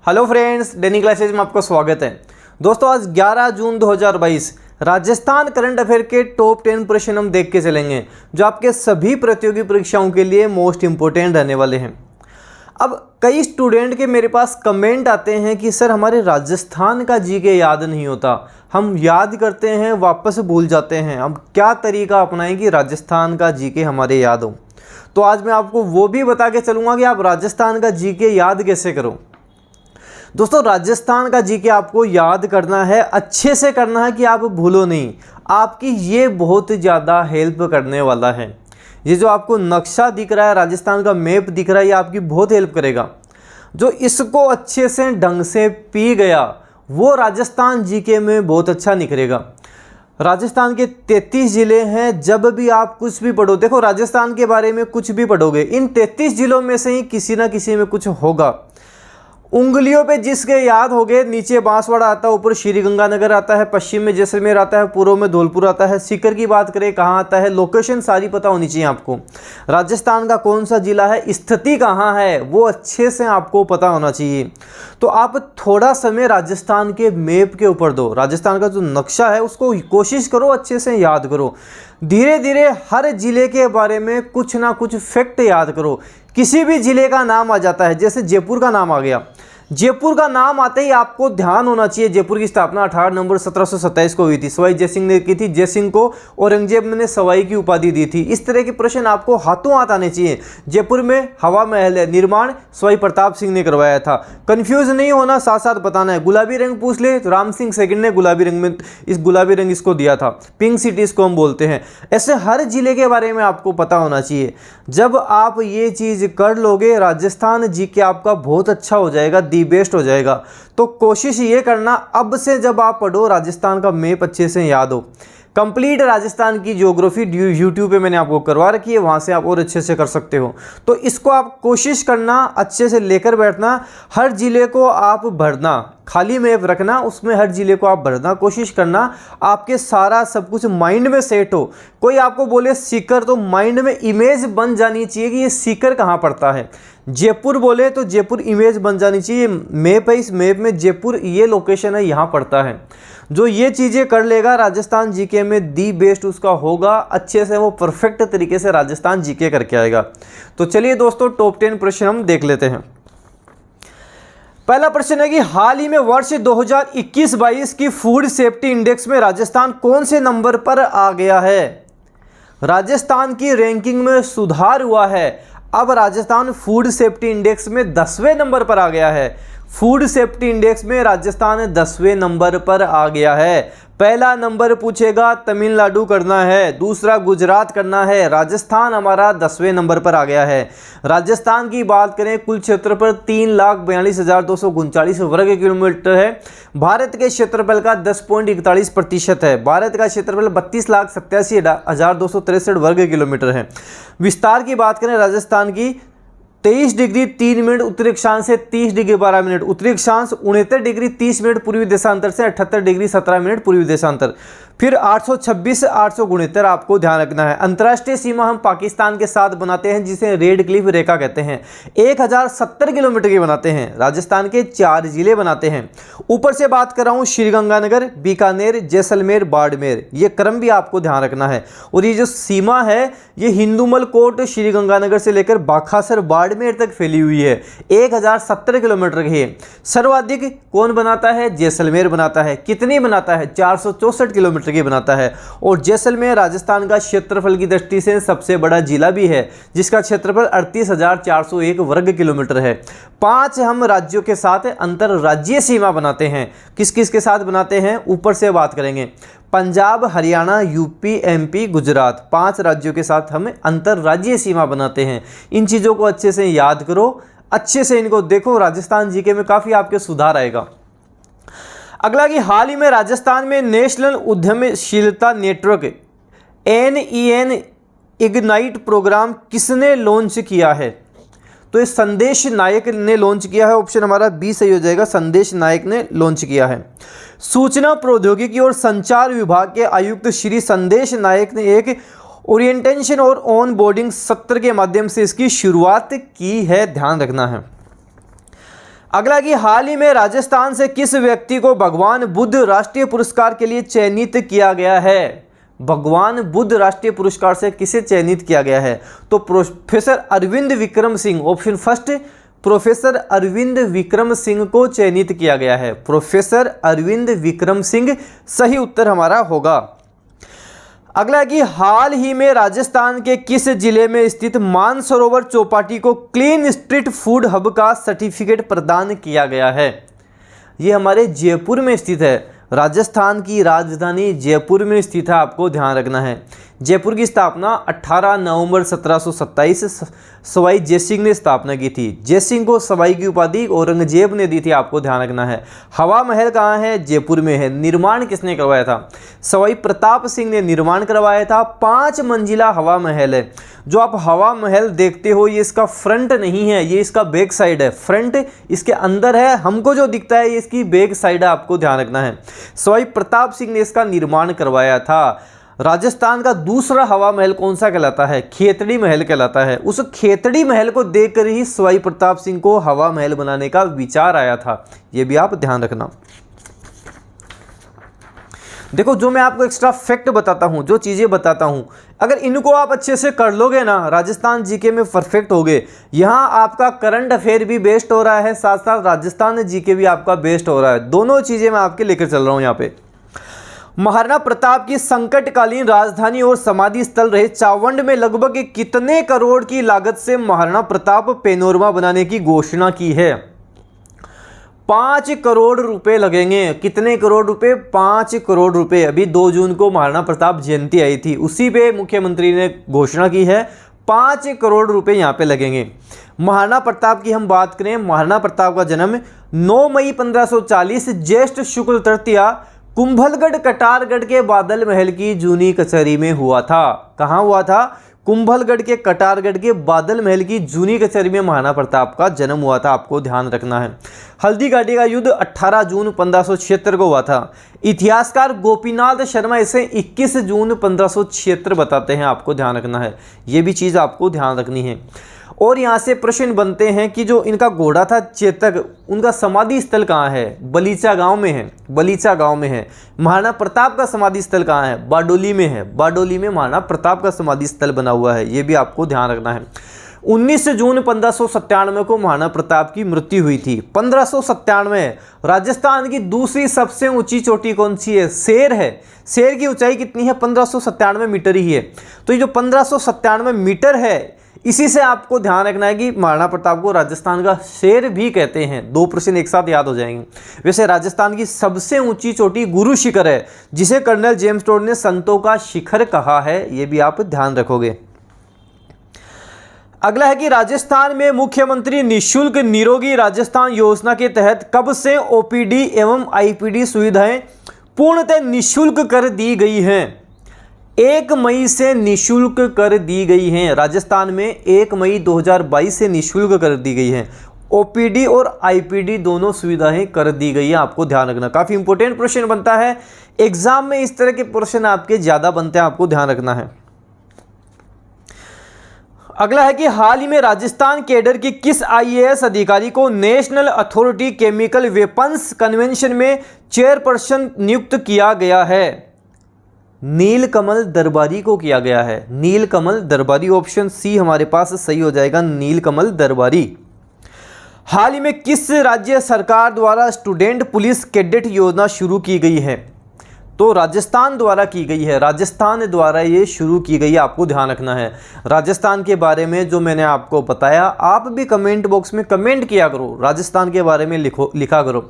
Hello friends, डेनी classes में आपका स्वागत है। दोस्तों आज 11 जून 2022 राजस्थान करंट अफेयर के टॉप 10 प्रश्न हम देख के चलेंगे जो आपके सभी प्रतियोगी परीक्षाओं के लिए मोस्ट इंपोर्टेंट रहने वाले हैं। अब कई स्टूडेंट के मेरे पास कमेंट आते हैं कि सर हमारे राजस्थान का जीके याद नहीं होता, हम याद करते हैं वापस भूल जाते हैं, अब क्या तरीका अपनाएं कि राजस्थान का जीके हमारे याद हो। तो आज मैं आपको वो भी बता के चलूँगा कि आप राजस्थान का जीके याद कैसे करो। दोस्तों राजस्थान का जीके आपको याद करना है, अच्छे से करना है कि आप भूलो नहीं। आपकी ये बहुत ज़्यादा हेल्प करने वाला है। ये जो आपको नक्शा दिख रहा है, राजस्थान का मैप दिख रहा है, ये आपकी बहुत हेल्प करेगा। जो इसको अच्छे से ढंग से पी गया वो राजस्थान जीके में बहुत अच्छा निखरेगा। राजस्थान के 33 ज़िले हैं। जब भी आप कुछ भी पढ़ो, देखो राजस्थान के बारे में कुछ भी पढ़ोगे, इन 33 ज़िलों में से ही किसी ना किसी में कुछ होगा। उंगलियों पे जिसके याद हो गए, नीचे बांसवाड़ा आता है, ऊपर श्रीगंगानगर आता है, पश्चिम में जैसलमेर आता है, पूर्व में धौलपुर आता है। सीकर की बात करें कहाँ आता है, लोकेशन सारी पता होनी चाहिए आपको। राजस्थान का कौन सा जिला है, स्थिति कहाँ है, वो अच्छे से आपको पता होना चाहिए। तो आप थोड़ा समय राजस्थान के मैप के ऊपर दो, राजस्थान का जो नक्शा है उसको कोशिश करो अच्छे से याद करो। धीरे धीरे हर जिले के बारे में कुछ ना कुछ फैक्ट याद करो। किसी भी जिले का नाम आ जाता है, जैसे जयपुर का नाम आ गया, जयपुर का नाम आते ही आपको ध्यान होना चाहिए जयपुर की स्थापना 18 नवंबर 1727 को हुई थी। सवाई जयसिंह ने की थी। जयसिंह को औरंगजेब ने सवाई की उपाधि दी थी। इस तरह के प्रश्न आपको हाथों हाथ आने चाहिए। जयपुर में हवा महल है, निर्माण सवाई प्रताप सिंह ने करवाया था। कंफ्यूज नहीं होना, साथ साथ बताना है। गुलाबी रंग पूछ ले तो राम सिंह सेकंड ने गुलाबी रंग में गुलाबी रंग इसको दिया था। पिंक सिटी इसको हम बोलते हैं। ऐसे हर जिले के बारे में आपको पता होना चाहिए। जब आप ये चीज़ कर लोगे, राजस्थान जीके आपका बहुत अच्छा हो जाएगा, दी बेस्ट हो जाएगा। तो कोशिश ये करना अब से जब आप पढ़ो राजस्थान का मैप अच्छे से याद हो। कंप्लीट राजस्थान की ज्योग्राफी यूट्यूब पे मैंने आपको करवा रखी है, वहाँ से आप और अच्छे से कर सकते हो। तो इसको आप कोशिश करना अच्छे से लेकर बैठना, हर जिले को आप भरना, खाली मैप रखना, उसमें हर जिले को आप भरना कोशिश करना। आपके सारा सब कुछ माइंड में सेट हो। कोई आपको बोले सीकर, तो माइंड में इमेज बन जानी चाहिए कि ये सीकर कहाँ पड़ता है। जयपुर बोले तो जयपुर इमेज बन जानी चाहिए। मैप है, इस मैप में जयपुर ये लोकेशन है, यहाँ पड़ता है। जो ये चीज़ें कर लेगा राजस्थान जीके में दी बेस्ट उसका होगा। अच्छे से वो परफेक्ट तरीके से राजस्थान जीके करके आएगा। तो चलिए दोस्तों टॉप 10 प्रश्न हम देख लेते हैं। पहला प्रश्न है कि हाल ही में वर्ष 2021-22 की फूड सेफ्टी इंडेक्स में राजस्थान कौन से नंबर पर आ गया है। राजस्थान की रैंकिंग में सुधार हुआ है। अब राजस्थान फूड सेफ्टी इंडेक्स में 10वें नंबर पर आ गया है। फूड सेफ्टी इंडेक्स में राजस्थान 10वें नंबर पर आ गया है। पहला नंबर पूछेगा तमिलनाडु करना है, दूसरा गुजरात करना है। राजस्थान हमारा 10वें नंबर पर आ गया है। राजस्थान की बात करें, कुल क्षेत्रफल 3,42,239 वर्ग किलोमीटर है। भारत के क्षेत्रफल का 10.41% है। भारत का क्षेत्रफल 32,87,263 वर्ग किलोमीटर है। विस्तार की बात करें राजस्थान की, 23 डिग्री 3 मिनट उत्तरी अक्षांश से 30 डिग्री 12 मिनट उत्तरी अक्षांश, 69 डिग्री 30 मिनट पूर्वी देशांतर से 78 डिग्री 17 मिनट पूर्वी देशांतर। फिर 826 869 आपको ध्यान रखना है। अंतर्राष्ट्रीय सीमा हम पाकिस्तान के साथ बनाते हैं, जिसे रेड क्लिफ रेखा कहते हैं। 1070 किलोमीटर की बनाते हैं। राजस्थान के 4 जिले बनाते हैं। ऊपर से बात कर रहा हूँ, श्रीगंगानगर, बीकानेर, जैसलमेर, बाड़मेर, ये क्रम भी आपको ध्यान रखना है। और ये जो सीमा है ये हिंदुमल कोट श्रीगंगानगर से लेकर बाखासर बाड़मेर तक फैली हुई है। 1070 किलोमीटर की है। सर्वाधिक कौन बनाता है, जैसलमेर बनाता है। कितनी बनाता है, 464 किलोमीटर की बनाता है। और जैसलमेर राजस्थान का क्षेत्रफल की दृष्टि से सबसे बड़ा जिला भी है, जिसका क्षेत्रफल 38,401 वर्ग किलोमीटर है। 5 हम राज्यों के साथ अंतरराज्यीय सीमा बनाते हैं। किस किस के साथ बनाते हैं, ऊपर से बात करेंगे। पंजाब, हरियाणा, यूपी, एमपी, गुजरात, 5 राज्यों के साथ हम अंतरराज्यीय सीमा बनाते हैं। इन चीज़ों को अच्छे से याद करो, अच्छे से इनको देखो, राजस्थान जीके में काफ़ी आपके सुधार आएगा। अगला कि हाल ही में राजस्थान में नेशनल उद्यमशीलता नेटवर्क NEN इग्नाइट प्रोग्राम किसने लॉन्च किया है। तो ये संदेश नायक ने लॉन्च किया है। ऑप्शन हमारा बी सही हो जाएगा, संदेश नायक ने लॉन्च किया है। सूचना प्रौद्योगिकी और संचार विभाग के आयुक्त श्री संदेश नायक ने एक ओरिएंटेशन और ऑन बोर्डिंग सत्र के माध्यम से इसकी शुरुआत की है, ध्यान रखना है। अगला कि हाल ही में राजस्थान से किस व्यक्ति को भगवान बुद्ध राष्ट्रीय पुरस्कार के लिए चयनित किया गया है? भगवान बुद्ध राष्ट्रीय पुरस्कार से किसे चयनित किया गया है? तो professor Arvind Vikram Singh, option first professor Arvind Vikram Singh को चयनित किया गया है। प्रोफेसर अरविंद विक्रम सिंह सही उत्तर हमारा होगा। अगला कि हाल ही में राजस्थान के किस जिले में स्थित मानसरोवर चौपाटी को क्लीन स्ट्रीट फूड हब का सर्टिफिकेट प्रदान किया गया है? ये हमारे जयपुर में स्थित है। राजस्थान की राजधानी जयपुर में स्थित है, आपको ध्यान रखना है। जयपुर की स्थापना 18 नवंबर 1727 सवाई जयसिंह ने स्थापना की थी। जयसिंह को सवाई की उपाधि औरंगजेब ने दी थी, आपको ध्यान रखना है। हवा महल कहाँ है? जयपुर में है। निर्माण किसने करवाया था? सवाई प्रताप सिंह ने निर्माण करवाया था। 5 मंजिला हवा महल है। जो आप हवा महल देखते हो ये इसका फ्रंट नहीं है, ये इसका बैक साइड है। फ्रंट इसके अंदर है, हमको जो दिखता है ये इसकी बैक साइड है, आपको ध्यान रखना है। सवाई प्रताप सिंह ने इसका निर्माण करवाया था। राजस्थान का दूसरा हवा महल कौन सा कहलाता है? खेतड़ी महल कहलाता है। उस खेतड़ी महल को देखकर ही सवाई प्रताप सिंह को हवा महल बनाने का विचार आया था, ये भी आप ध्यान रखना। देखो, जो मैं आपको एक्स्ट्रा फैक्ट बताता हूँ, जो चीज़ें बताता हूँ, अगर इनको आप अच्छे से कर लोगे ना, राजस्थान जीके में परफेक्ट होगे। यहाँ आपका करंट अफेयर भी बेस्ट हो रहा है, साथ साथ राजस्थान जीके भी आपका बेस्ट हो रहा है। दोनों चीज़ें मैं आपके लेकर चल रहा हूँ यहाँ पे। महाराणा प्रताप की संकटकालीन राजधानी और समाधि स्थल रहे चावंड में लगभग कितने करोड़ की लागत से महाराणा प्रताप पैनोरमा बनाने की घोषणा की है? 5 करोड़ रुपए लगेंगे। कितने करोड़ रुपए? 5 करोड़ रुपए। अभी 2 जून को महाराणा प्रताप जयंती आई थी, उसी पे मुख्यमंत्री ने घोषणा की है 5 करोड़ रुपए यहाँ पे लगेंगे। महाराणा प्रताप की हम बात करें, महाराणा प्रताप का जन्म 9 मई 1540 ज्येष्ठ शुक्ल तृतीया कुंभलगढ़ कटारगढ़ के बादल महल की जूनी कचहरी में हुआ था। कहाँ हुआ था? कुंभलगढ़ के कटारगढ़ के बादल महल की जूनी कचहरी में महाराणा प्रताप का जन्म हुआ था, आपको ध्यान रखना है। हल्दी घाटी का युद्ध 18 जून 1576 को हुआ था। इतिहासकार गोपीनाथ शर्मा इसे 21 जून 1576 बताते हैं, आपको ध्यान रखना है। ये भी चीज़ आपको ध्यान रखनी है। और यहाँ से प्रश्न बनते हैं कि जो इनका घोड़ा था चेतक, उनका समाधि स्थल कहाँ है? बलीचा गांव में है। बलीचा गांव में है। महाराणा प्रताप का समाधि स्थल कहाँ है? बारडोली में है। बारडोली में महाराणा प्रताप का समाधि स्थल बना हुआ है, ये भी आपको ध्यान रखना है। 19 जून 1597 को महाराणा प्रताप की मृत्यु हुई थी। 1597 राजस्थान की दूसरी सबसे ऊंची चोटी कौन सी है? शेर है। शेर की ऊंचाई कितनी है? 1597 मीटर ही है। तो ये जो 1597 मीटर है, इसी से आपको ध्यान रखना है कि महाराणा प्रताप को राजस्थान का शेर भी कहते हैं। 2 प्रश्न एक साथ याद हो जाएंगे। वैसे राजस्थान की सबसे ऊंची चोटी गुरु शिखर है, जिसे कर्नल जेम्स टोड ने संतों का शिखर कहा है, ये भी आप ध्यान रखोगे। अगला है कि राजस्थान में मुख्यमंत्री निःशुल्क निरोगी राजस्थान योजना के तहत कब से ओपीडी एवं आईपीडी सुविधाएं पूर्णतः निःशुल्क कर दी गई हैं? 1 मई से निःशुल्क कर दी गई हैं। राजस्थान में 1 मई 2022 से निःशुल्क कर दी गई हैं। ओपीडी और आईपीडी दोनों सुविधाएं कर दी गई हैं, आपको ध्यान रखना। काफ़ी इंपॉर्टेंट प्रश्न बनता है एग्जाम में, इस तरह के प्रश्न आपके ज़्यादा बनते हैं, आपको ध्यान रखना है। अगला है कि हाल ही में राजस्थान कैडर की किस आईएएस अधिकारी को national authority chemical weapons convention में चेयरपर्सन नियुक्त किया गया है? नीलकमल दरबारी को किया गया है। नीलकमल दरबारी, ऑप्शन सी हमारे पास सही हो जाएगा, नीलकमल दरबारी। हाल ही में किस राज्य सरकार द्वारा स्टूडेंट पुलिस कैडेट योजना शुरू की गई है? तो राजस्थान द्वारा की गई है। राजस्थान द्वारा ये शुरू की गई है, आपको ध्यान रखना है। राजस्थान के बारे में जो मैंने आपको बताया, आप भी कमेंट बॉक्स में कमेंट किया करो, राजस्थान के बारे में लिखा करो।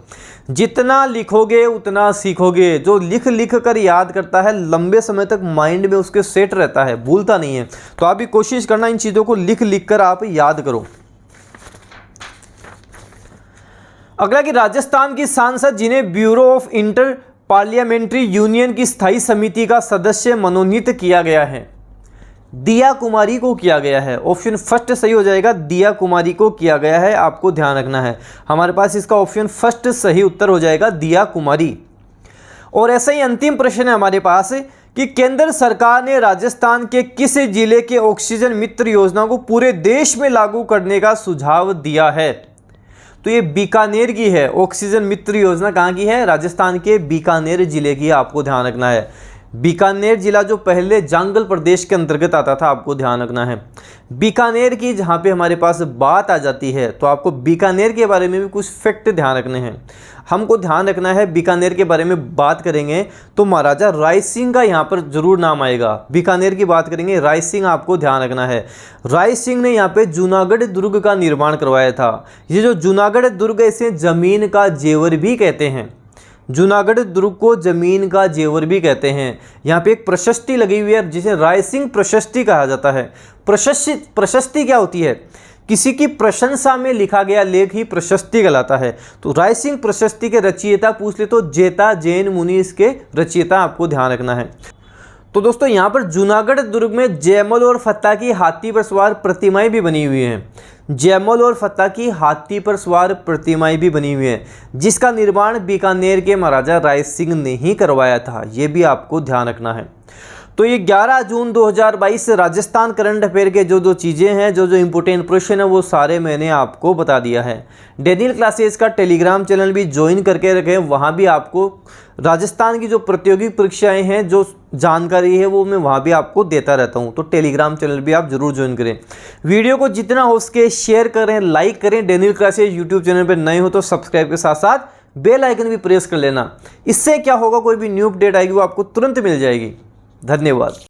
जितना लिखोगे उतना सीखोगे। जो लिख कर याद करता है लंबे समय तक माइंड में उसके सेट रहता है, भूलता नहीं है। तो आप भी कोशिश करना इन चीज़ों को लिख कर आप याद करो। अगला कि राजस्थान की सांसद जिन्हें bureau of inter parliamentary union की स्थायी समिति का सदस्य मनोनीत किया गया है? दिया कुमारी को किया गया है। ऑप्शन फर्स्ट सही हो जाएगा, दिया कुमारी को किया गया है, आपको ध्यान रखना है। हमारे पास इसका ऑप्शन फर्स्ट सही उत्तर हो जाएगा, दिया कुमारी। और ऐसा ही अंतिम प्रश्न है हमारे पास कि केंद्र सरकार ने राजस्थान के किस जिले के ऑक्सीजन मित्र योजना को पूरे देश में लागू करने का सुझाव दिया है? तो ये बीकानेर की है। ऑक्सीजन मित्र योजना कहाँ की है? राजस्थान के बीकानेर जिले की, आपको ध्यान रखना है। बीकानेर जिला जो पहले जांगल प्रदेश के अंतर्गत आता था, आपको ध्यान रखना है। बीकानेर की जहाँ पे हमारे पास बात आ जाती है तो आपको बीकानेर के बारे में भी कुछ फैक्ट ध्यान रखने हैं। हमको ध्यान रखना है, बीकानेर के बारे में बात करेंगे तो महाराजा राय सिंह का यहाँ पर जरूर नाम आएगा। बीकानेर की बात करेंगे, राय सिंह आपको ध्यान रखना है। राय सिंह ने यहाँ पे जूनागढ़ दुर्ग का निर्माण करवाया था। ये जो जूनागढ़ दुर्ग, इसे जमीन का जेवर भी कहते हैं। जूनागढ़ दुर्ग को जमीन का जेवर भी कहते हैं। यहाँ पे एक प्रशस्ति लगी हुई है जिसे राय सिंह प्रशस्ति कहा जाता है। प्रशस्ति क्या होती है? किसी की प्रशंसा में लिखा गया लेख ही प्रशस्ति कहलाता है। तो राय सिंह प्रशस्ति के रचयिता पूछ ले तो जेता जैन मुनि इसके रचयिता, आपको ध्यान रखना है। तो दोस्तों यहाँ पर जूनागढ़ दुर्ग में जयमल और फत्ता की हाथी पर सवार प्रतिमाएं भी बनी हुई हैं। जयमल और फत्ता की हाथी पर सवार प्रतिमाएं भी बनी हुई हैं, जिसका निर्माण बीकानेर के महाराजा राय सिंह ने ही करवाया था। ये भी आपको ध्यान रखना है। तो ये 11 जून 2022 राजस्थान करंट अफेयर के जो चीज़ें हैं, जो इंपोर्टेंट प्रश्न है, वो सारे मैंने आपको बता दिया है। डेनियल क्लासेस का टेलीग्राम चैनल भी ज्वाइन करके रखें। वहाँ भी आपको राजस्थान की जो प्रतियोगी परीक्षाएं हैं, जो जानकारी है, वो मैं वहाँ भी आपको देता रहता हूँ। तो टेलीग्राम चैनल भी आप जरूर ज्वाइन करें। वीडियो को जितना हो सके शेयर करें, लाइक करें। डेनियल क्लासेस यूट्यूब चैनल पर नए हो तो सब्सक्राइब के साथ साथ बेल आइकन भी प्रेस कर लेना। इससे क्या होगा, कोई भी न्यू अपडेट आएगी वो आपको तुरंत मिल जाएगी। धन्यवाद।